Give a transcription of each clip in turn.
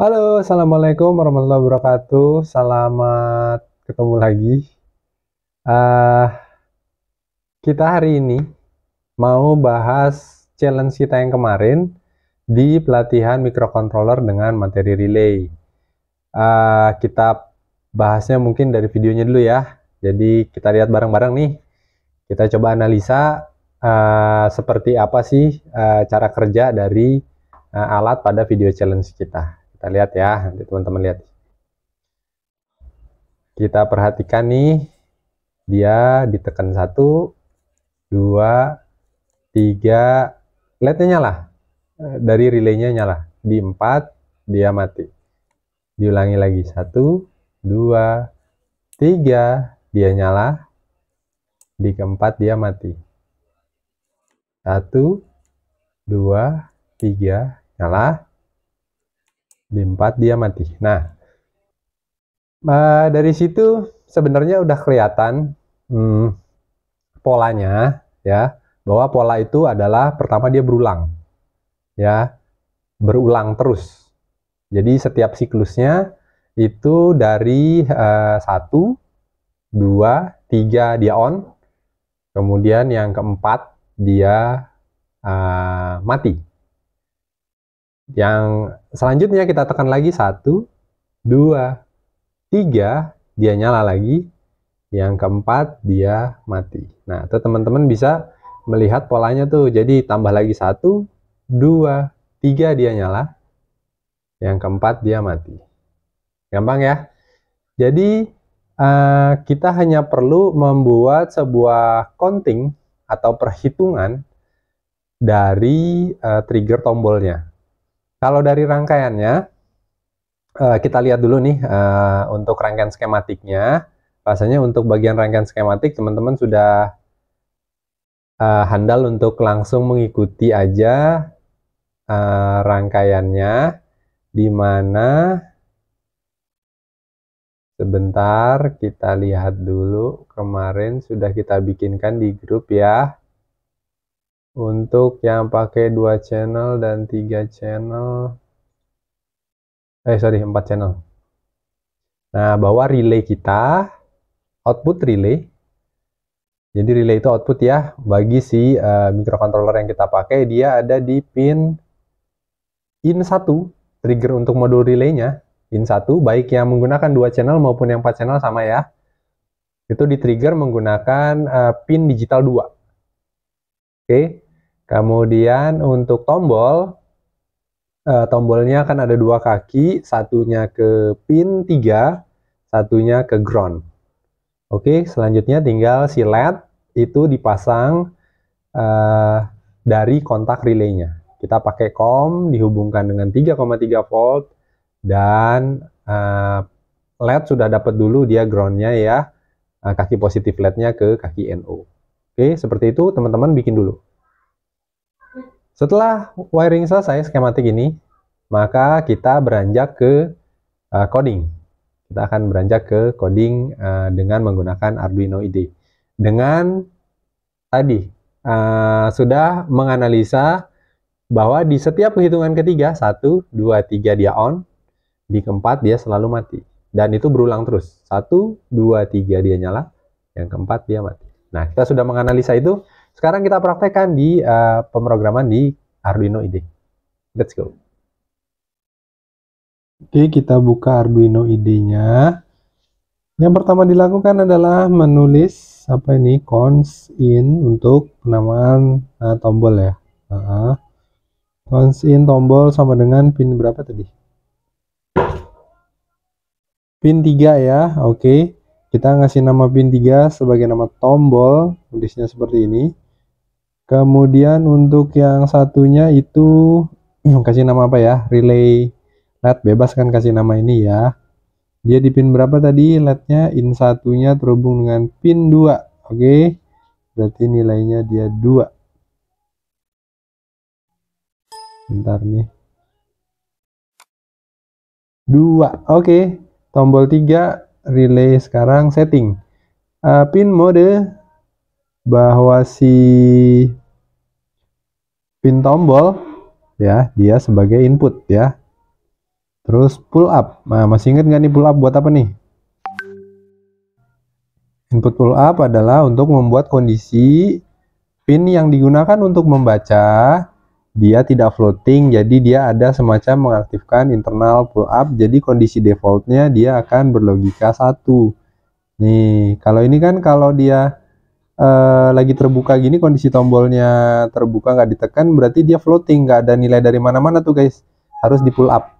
Halo, assalamualaikum warahmatullahi wabarakatuh. Selamat ketemu lagi. Eh, kita hari ini mau bahas challenge kita yang kemarin di pelatihan microcontroller dengan materi relay. Kita bahasnya mungkin dari videonya dulu ya. Jadi kita lihat bareng-bareng nih. Kita coba analisa seperti apa sih cara kerja dari alat pada video challenge kita. Kita lihat ya, nanti teman-teman lihat. Kita perhatikan nih, dia ditekan 1, 2, 3, LED-nya nyala, dari relaynya nyala. Di 4, dia mati. Diulangi lagi, 1, 2, 3, dia nyala. Di keempat, dia mati. 1, 2, 3, nyala. Di 4, dia mati. Nah, dari situ sebenarnya udah kelihatan polanya ya, bahwa pola itu adalah pertama dia berulang ya, berulang terus. Jadi setiap siklusnya itu dari 1, 2, 3 dia on, kemudian yang keempat dia mati. Yang selanjutnya kita tekan lagi 1, 2, 3, dia nyala lagi. Yang keempat dia mati. Nah, itu teman-teman bisa melihat polanya tuh. Jadi tambah lagi 1, 2, 3 dia nyala. Yang keempat dia mati. Gampang ya. Jadi kita hanya perlu membuat sebuah counting atau perhitungan dari trigger tombolnya. Kalau dari rangkaiannya, kita lihat dulu nih untuk rangkaian skematiknya. Rasanya untuk bagian rangkaian skematik teman-teman sudah handal untuk langsung mengikuti aja rangkaiannya, di mana sebentar kita lihat dulu, kemarin sudah kita bikinkan di grup ya. Untuk yang pakai 2 channel dan 3 channel, 4 channel. Nah, bahwa relay kita, output relay, jadi relay itu output ya, bagi si microcontroller yang kita pakai, dia ada di pin IN1, trigger untuk modul relaynya, IN1, baik yang menggunakan 2 channel maupun yang 4 channel sama ya, itu di trigger menggunakan pin digital 2. Oke, kemudian untuk tombol, tombolnya kan ada 2 kaki, satunya ke pin 3, satunya ke ground. Oke, selanjutnya tinggal si LED itu dipasang dari kontak relaynya. Kita pakai COM dihubungkan dengan 3,3 volt dan LED sudah dapat dulu dia groundnya ya, kaki positif LED-nya ke kaki NO. Oke, seperti itu teman-teman bikin dulu. Setelah wiring selesai skematik ini, maka kita beranjak ke coding. Kita akan beranjak ke coding dengan menggunakan Arduino IDE. Dengan tadi sudah menganalisa bahwa di setiap hitungan ketiga, 1, 2, 3 dia on, di keempat dia selalu mati. Dan itu berulang terus. 1, 2, 3 dia nyala, yang keempat dia mati. Nah, kita sudah menganalisa itu. Sekarang kita praktekkan di pemrograman di Arduino IDE. Let's go. Oke, kita buka Arduino IDE-nya. Yang pertama dilakukan adalah menulis apa ini, cons in untuk penamaan tombol ya. Cons in tombol sama dengan pin berapa tadi? Pin 3 ya. Oke. Kita ngasih nama pin 3 sebagai nama tombol, tulisnya seperti ini. Kemudian untuk yang satunya itu kasih nama apa ya? Relay LED, bebas kan kasih nama ini ya. Dia di pin berapa tadi? LED-nya in satunya terhubung dengan pin 2. Oke. Berarti nilainya dia 2. Bentar nih. 2. Oke. Tombol 3 relay sekarang setting. Pin mode bahwa si pin tombol ya, dia sebagai input ya. Terus pull up. Nah, masih ingat nggak nih pull up buat apa nih? Input pull up adalah untuk membuat kondisi pin yang digunakan untuk membaca dia tidak floating, jadi dia ada semacam mengaktifkan internal pull up, jadi kondisi defaultnya dia akan berlogika 1. Nih, kalau ini kan kalau dia lagi terbuka gini, kondisi tombolnya terbuka nggak ditekan, berarti dia floating, nggak ada nilai dari mana-mana tuh guys, harus di pull up.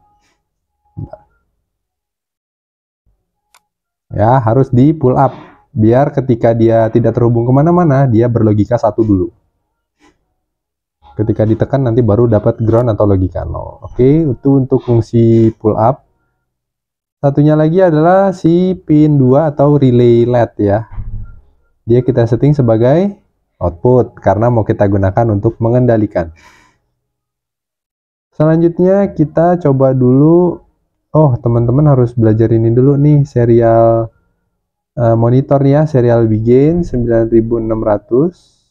Ya, harus di pull up, biar ketika dia tidak terhubung kemana-mana, dia berlogika 1 dulu. Ketika ditekan nanti baru dapat ground atau logika 0. Oke, itu untuk fungsi pull up. Satunya lagi adalah si pin 2 atau relay LED ya. Dia kita setting sebagai output karena mau kita gunakan untuk mengendalikan. Selanjutnya kita coba dulu, oh teman-teman harus belajar ini dulu nih, serial monitor ya, serial begin 9600.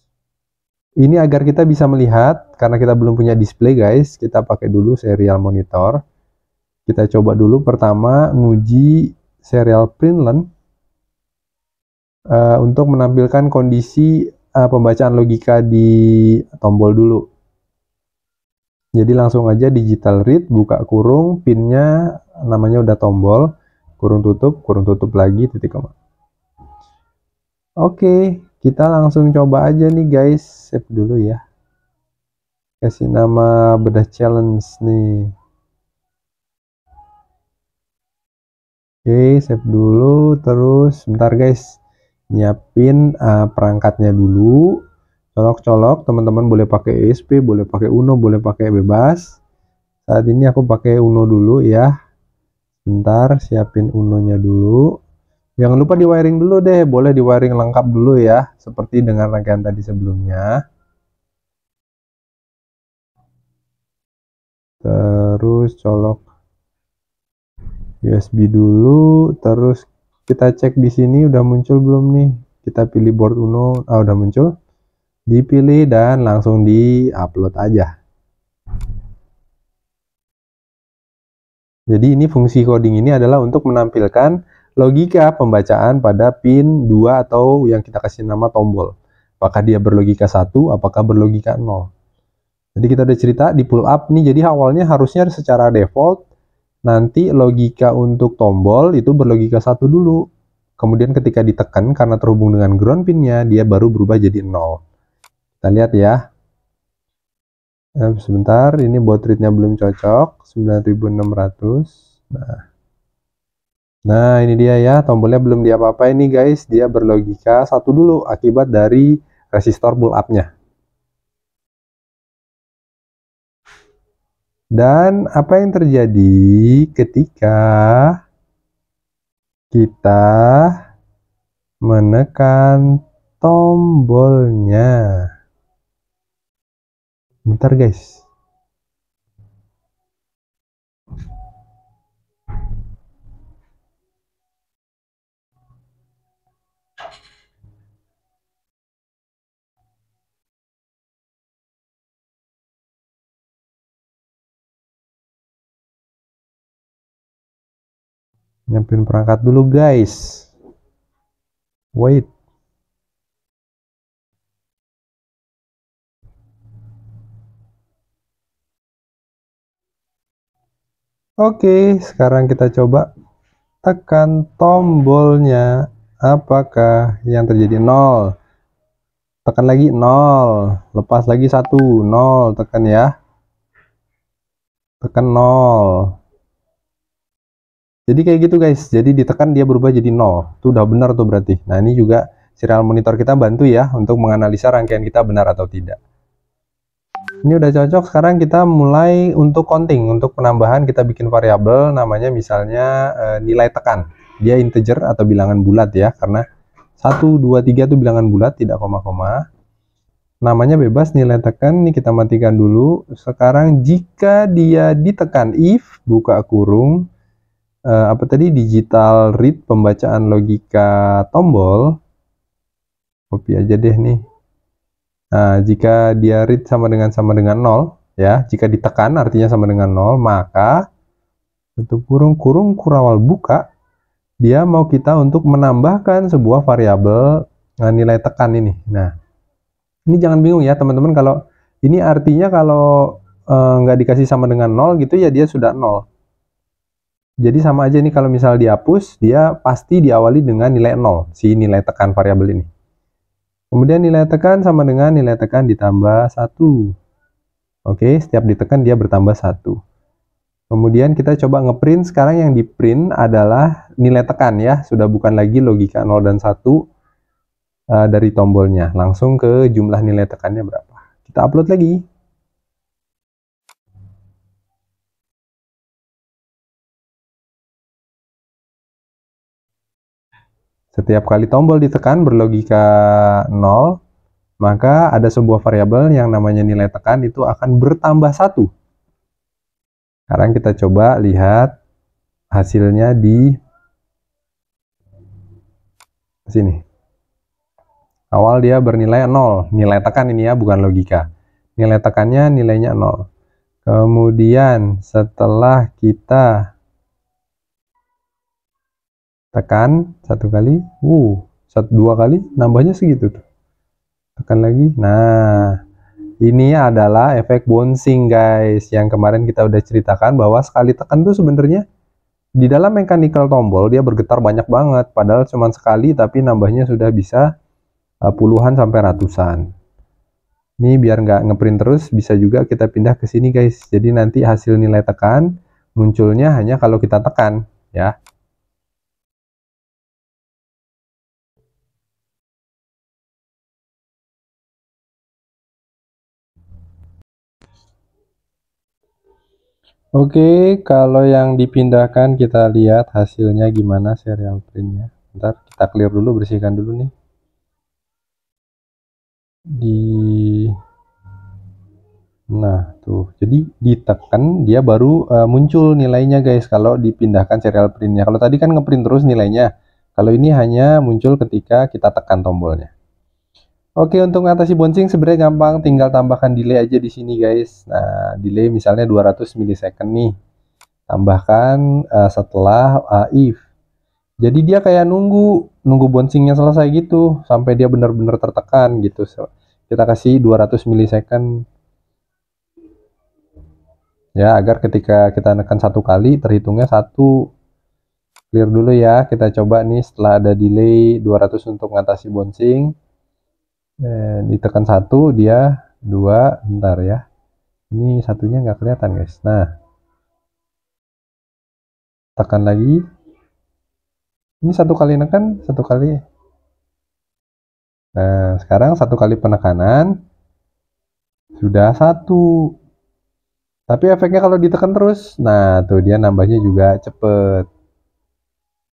Ini agar kita bisa melihat, karena kita belum punya display guys, kita pakai dulu serial monitor. Kita coba dulu pertama nguji serial printlen untuk menampilkan kondisi pembacaan logika di tombol dulu. Jadi langsung aja digital read, buka kurung, pinnya namanya udah tombol, kurung tutup lagi, titik koma. Oke, kita langsung coba aja nih guys, save dulu ya. Kasih nama bedah challenge nih. Oke, save dulu, terus bentar guys, nyiapin perangkatnya dulu. Colok-colok, teman-teman boleh pakai ESP, boleh pakai Uno, boleh pakai bebas. Saat ini aku pakai Uno dulu ya. Bentar, siapin Unonya dulu. Jangan lupa di wiring dulu deh, boleh di wiring lengkap dulu ya, seperti dengan rangkaian tadi sebelumnya. Terus colok USB dulu, terus kita cek di sini udah muncul belum nih. Kita pilih board Uno, udah muncul. Dipilih dan langsung di-upload aja. Jadi ini fungsi coding ini adalah untuk menampilkan logika pembacaan pada pin 2 atau yang kita kasih nama tombol. Apakah dia berlogika 1, apakah berlogika 0. Jadi kita udah cerita di pull up nih, jadi awalnya harusnya secara default nanti logika untuk tombol itu berlogika 1 dulu. Kemudian ketika ditekan karena terhubung dengan ground pinnya, dia baru berubah jadi 0. Kita lihat ya. Sebentar, ini baud rate-nya belum cocok, 9600. Nah, ini dia ya, tombolnya belum diapa-apain nih guys, dia berlogika 1 dulu akibat dari resistor pull up-nya. Dan apa yang terjadi ketika kita menekan tombolnya? Bentar guys. Nyiapin perangkat dulu guys. Wait. Oke, sekarang kita coba tekan tombolnya. Apakah yang terjadi? 0. Tekan lagi 0. Lepas lagi 1. 0. Tekan ya. Tekan 0. Jadi kayak gitu guys. Jadi ditekan dia berubah jadi 0. Itu udah benar tuh berarti. Nah, ini juga serial monitor kita bantu ya untuk menganalisa rangkaian kita benar atau tidak. Ini udah cocok, sekarang kita mulai untuk counting. Untuk penambahan kita bikin variabel namanya misalnya nilai tekan. Dia integer atau bilangan bulat ya, karena 1, 2, 3 itu bilangan bulat, tidak koma-koma. Namanya bebas, nilai tekan. Ini kita matikan dulu. Sekarang jika dia ditekan, if buka kurung, apa tadi, digital read pembacaan logika tombol. Copy aja deh nih. Nah, jika dia read sama dengan 0 ya, jika ditekan artinya sama dengan 0, maka tutup kurung, kurawal buka, dia mau kita untuk menambahkan sebuah variabel nilai tekan ini. Nah, ini jangan bingung ya teman-teman, kalau ini artinya kalau nggak dikasih sama dengan 0 gitu ya dia sudah 0. Jadi sama aja nih, kalau misal dihapus, dia pasti diawali dengan nilai 0, si nilai tekan variabel ini. Kemudian nilai tekan sama dengan nilai tekan ditambah 1. Oke, setiap ditekan dia bertambah 1. Kemudian kita coba ngeprint, sekarang yang di print adalah nilai tekan ya, sudah bukan lagi logika 0 dan 1 dari tombolnya, langsung ke jumlah nilai tekannya berapa. Kita upload lagi. Setiap kali tombol ditekan berlogika 0, maka ada sebuah variabel yang namanya nilai tekan itu akan bertambah 1. Sekarang kita coba lihat hasilnya di sini. Awal dia bernilai 0, nilai tekan ini ya, bukan logika. Nilai tekannya nilainya 0. Kemudian setelah kita tekan 1 kali, 2 kali, nambahnya segitu tuh. Tekan lagi. Nah, ini adalah efek bouncing guys, yang kemarin kita udah ceritakan bahwa sekali tekan tuh sebenarnya di dalam mechanical tombol dia bergetar banyak banget, padahal cuma sekali tapi nambahnya sudah bisa puluhan sampai ratusan. Ini biar nggak ngeprint terus, bisa juga kita pindah ke sini guys. Jadi nanti hasil nilai tekan munculnya hanya kalau kita tekan ya. Oke, kalau yang dipindahkan kita lihat hasilnya gimana serial printnya. Bentar, kita clear dulu, bersihkan dulu nih. Nah tuh, jadi ditekan dia baru muncul nilainya guys kalau dipindahkan serial printnya. Kalau tadi kan ngeprint terus nilainya, kalau ini hanya muncul ketika kita tekan tombolnya. Oke, untuk mengatasi bouncing sebenarnya gampang, tinggal tambahkan delay aja di sini guys. Nah, delay misalnya 200 milisecond nih. Tambahkan setelah if. Jadi dia kayak nunggu bouncingnya selesai gitu sampai dia benar-benar tertekan gitu. Kita kasih 200 milisecond. Ya, agar ketika kita tekan 1 kali terhitungnya 1. Clear dulu ya, kita coba nih setelah ada delay 200 untuk mengatasi bouncing. Ditekan 1, dia 2, bentar ya, ini satunya nggak kelihatan guys. Nah, tekan lagi, ini 1 kali nekan, 1 kali. Nah, sekarang 1 kali penekanan sudah 1. Tapi efeknya kalau ditekan terus, nah tuh dia nambahnya juga cepet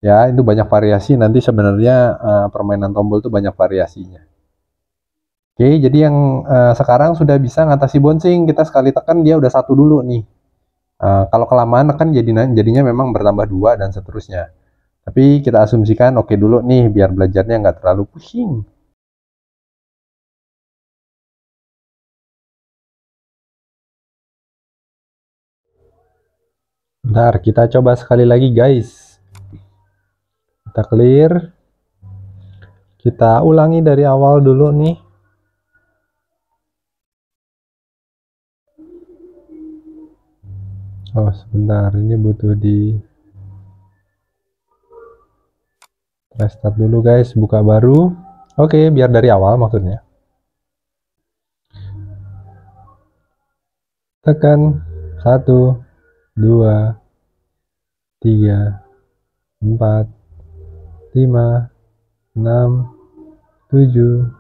ya. Itu banyak variasi, nanti sebenarnya permainan tombol itu banyak variasinya. Oke, jadi yang sekarang sudah bisa ngatasi bouncing, kita sekali tekan dia udah 1 dulu nih. Kalau kelamaan kan jadinya memang bertambah 2 dan seterusnya. Tapi kita asumsikan oke dulu nih, biar belajarnya nggak terlalu pusing. Bentar, kita coba sekali lagi guys. Kita clear. Kita ulangi dari awal dulu nih. Oh sebentar, ini butuh di restart dulu guys, buka baru. Oke, biar dari awal maksudnya. Tekan 1, 2, 3, 4, 5, 6, 7.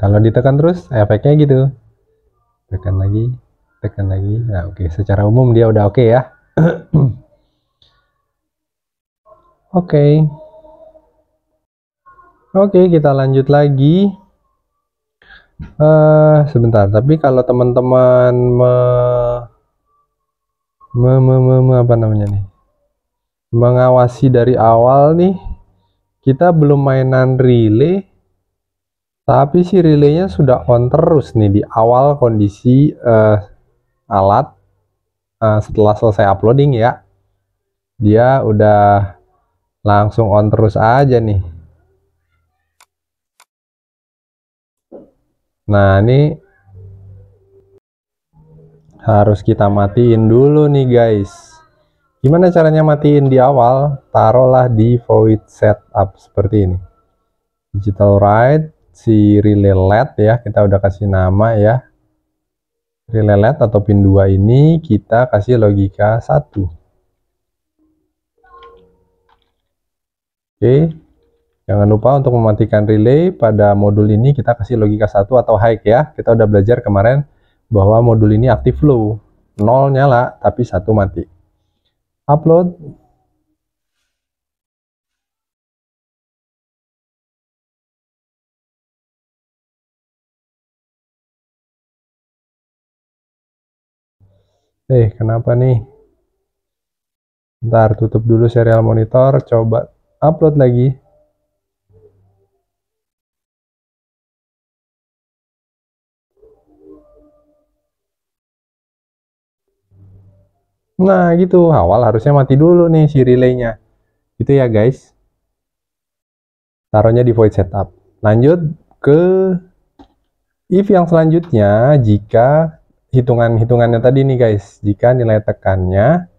Kalau ditekan terus efeknya gitu. Tekan lagi, tekan lagi. Nah oke, secara umum dia udah oke ya. Oke, kita lanjut lagi. Sebentar, tapi kalau teman-teman apa namanya nih, mengawasi dari awal nih, kita belum mainan relay, tapi si relaynya sudah on terus nih di awal kondisi alat setelah selesai uploading ya, dia udah langsung on terus aja nih. Nah, ini harus kita matiin dulu nih guys. Gimana caranya matiin di awal? Taruhlah di void setup seperti ini. Digital write si relay LED ya, kita udah kasih nama ya. Relay LED atau pin 2 ini kita kasih logika 1. Oke. Jangan lupa untuk mematikan relay pada modul ini kita kasih logika 1 atau high ya. Kita udah belajar kemarin bahwa modul ini aktif low. 0 nyala tapi 1 mati. Upload. Kenapa nih? Ntar tutup dulu serial monitor, coba upload lagi. Nah gitu, awal harusnya mati dulu nih si relaynya. Gitu ya guys. Taruhnya di void setup. Lanjut ke if yang selanjutnya, jika hitungannya tadi nih guys, jika nilai tekannya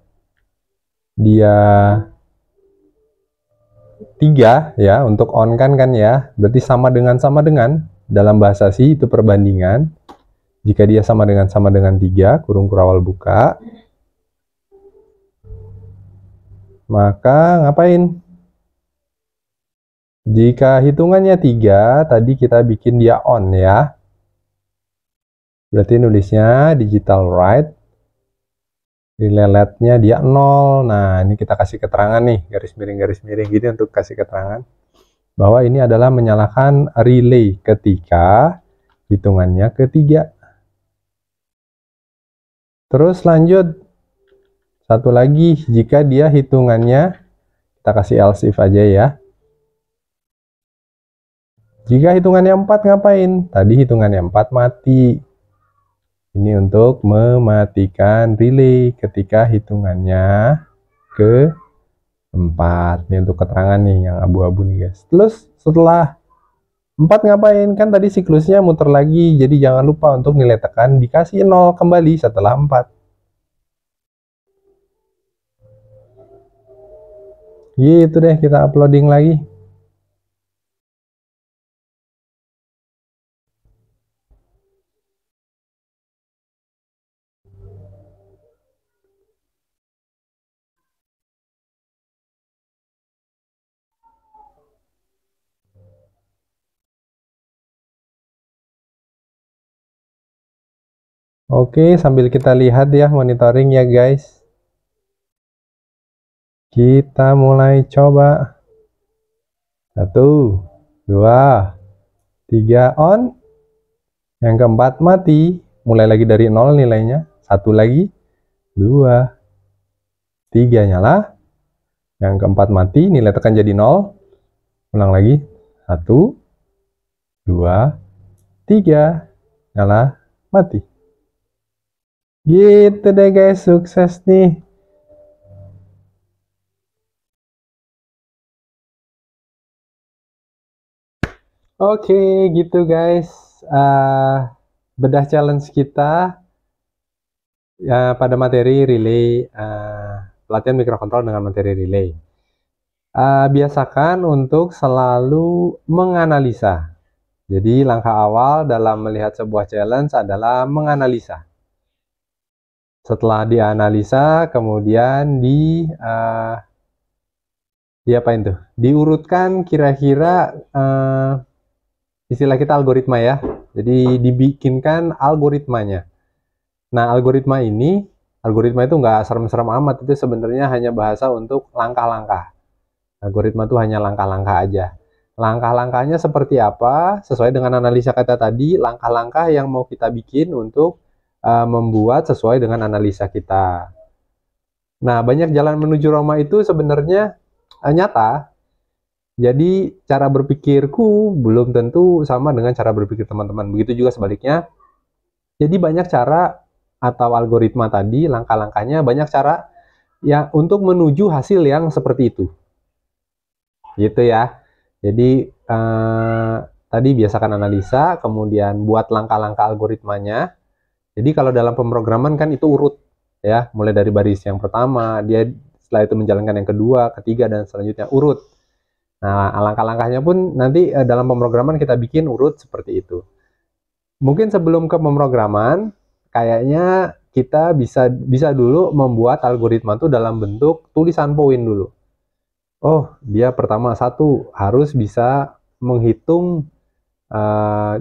dia 3 ya, untuk on kan ya, berarti sama dengan dalam bahasa C itu perbandingan. Jika dia sama dengan 3, kurung kurawal buka, maka ngapain? Jika hitungannya 3, tadi kita bikin dia on ya. Berarti nulisnya digital write, relay LED-nya dia 0. Nah, ini kita kasih keterangan nih, garis miring gitu untuk kasih keterangan bahwa ini adalah menyalakan relay ketika hitungannya ketiga. Terus lanjut, satu lagi, jika dia hitungannya, kita kasih else if aja ya. Jika hitungannya 4 ngapain? Tadi hitungannya 4 mati. Ini untuk mematikan relay ketika hitungannya ke 4. Ini untuk keterangan nih yang abu-abu nih guys. Terus setelah 4 ngapain? Kan tadi siklusnya muter lagi. Jadi jangan lupa untuk nilai tekan dikasih 0 kembali setelah 4. Gitu deh, kita uploading lagi. Oke, sambil kita lihat ya monitoring ya guys. Kita mulai coba. 1, 2, 3 on. Yang keempat mati. Mulai lagi dari 0 nilainya. 1 lagi. 2, 3 nyala. Yang keempat mati. Nilai tekan jadi 0. Ulang lagi. 1, 2, 3. Nyala. Mati. Gitu deh guys. Sukses nih. Oke, gitu guys. Bedah challenge kita ya pada materi relay, pelatihan mikrokontrol dengan materi relay. Biasakan untuk selalu menganalisa. Jadi langkah awal dalam melihat sebuah challenge adalah menganalisa. Setelah dianalisa, kemudian diapain tuh? Diurutkan kira-kira istilah kita algoritma ya. Jadi dibikinkan algoritmanya. Nah, algoritma itu nggak serem-serem amat. Itu sebenarnya hanya bahasa untuk langkah-langkah. Algoritma itu hanya langkah-langkah aja. Langkah-langkahnya seperti apa? Sesuai dengan analisa kata tadi, langkah-langkah yang mau kita bikin untuk membuat sesuai dengan analisa kita. Nah, banyak jalan menuju Roma itu sebenarnya nyata. Jadi cara berpikirku belum tentu sama dengan cara berpikir teman-teman. Begitu juga sebaliknya. Jadi banyak cara atau algoritma tadi, langkah-langkahnya banyak cara ya untuk menuju hasil yang seperti itu. Gitu ya. Jadi tadi biasakan analisa, kemudian buat langkah-langkah algoritmanya. Jadi kalau dalam pemrograman kan itu urut ya, mulai dari baris yang pertama, dia setelah itu menjalankan yang kedua, ketiga, dan selanjutnya urut. Nah, langkah-langkahnya pun nanti dalam pemrograman kita bikin urut seperti itu. Mungkin sebelum ke pemrograman, kayaknya kita bisa dulu membuat algoritma itu dalam bentuk tulisan poin dulu. Oh, dia pertama satu harus bisa menghitung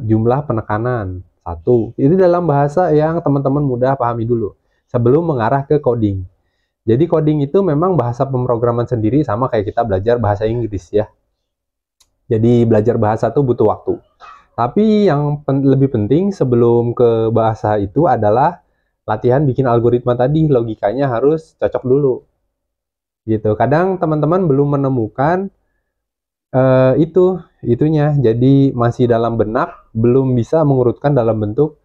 jumlah penekanan satu. Ini dalam bahasa yang teman-teman mudah pahami dulu sebelum mengarah ke coding. Jadi coding itu memang bahasa pemrograman sendiri, sama kayak kita belajar bahasa Inggris ya. Jadi belajar bahasa itu butuh waktu. Tapi yang lebih penting sebelum ke bahasa itu adalah latihan bikin algoritma tadi, logikanya harus cocok dulu. Gitu. Kadang teman-teman belum menemukan itunya. Jadi masih dalam benak, belum bisa mengurutkan dalam bentuk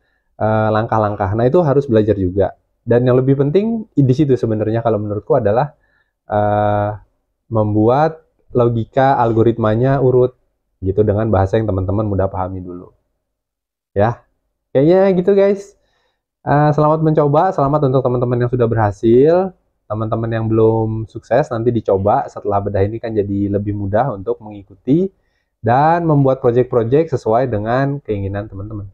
langkah-langkah. Nah, itu harus belajar juga. Dan yang lebih penting di situ sebenarnya kalau menurutku adalah membuat logika algoritmanya urut gitu dengan bahasa yang teman-teman mudah pahami dulu. Ya. Kayaknya gitu guys. Selamat mencoba, selamat untuk teman-teman yang sudah berhasil. Teman-teman yang belum sukses nanti dicoba setelah bedah ini kan jadi lebih mudah untuk mengikuti dan membuat project-project sesuai dengan keinginan teman-teman.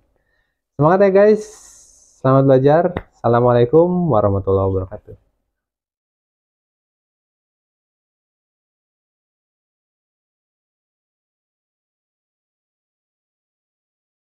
Semangat ya guys. Selamat belajar. Assalamualaikum warahmatullahi wabarakatuh.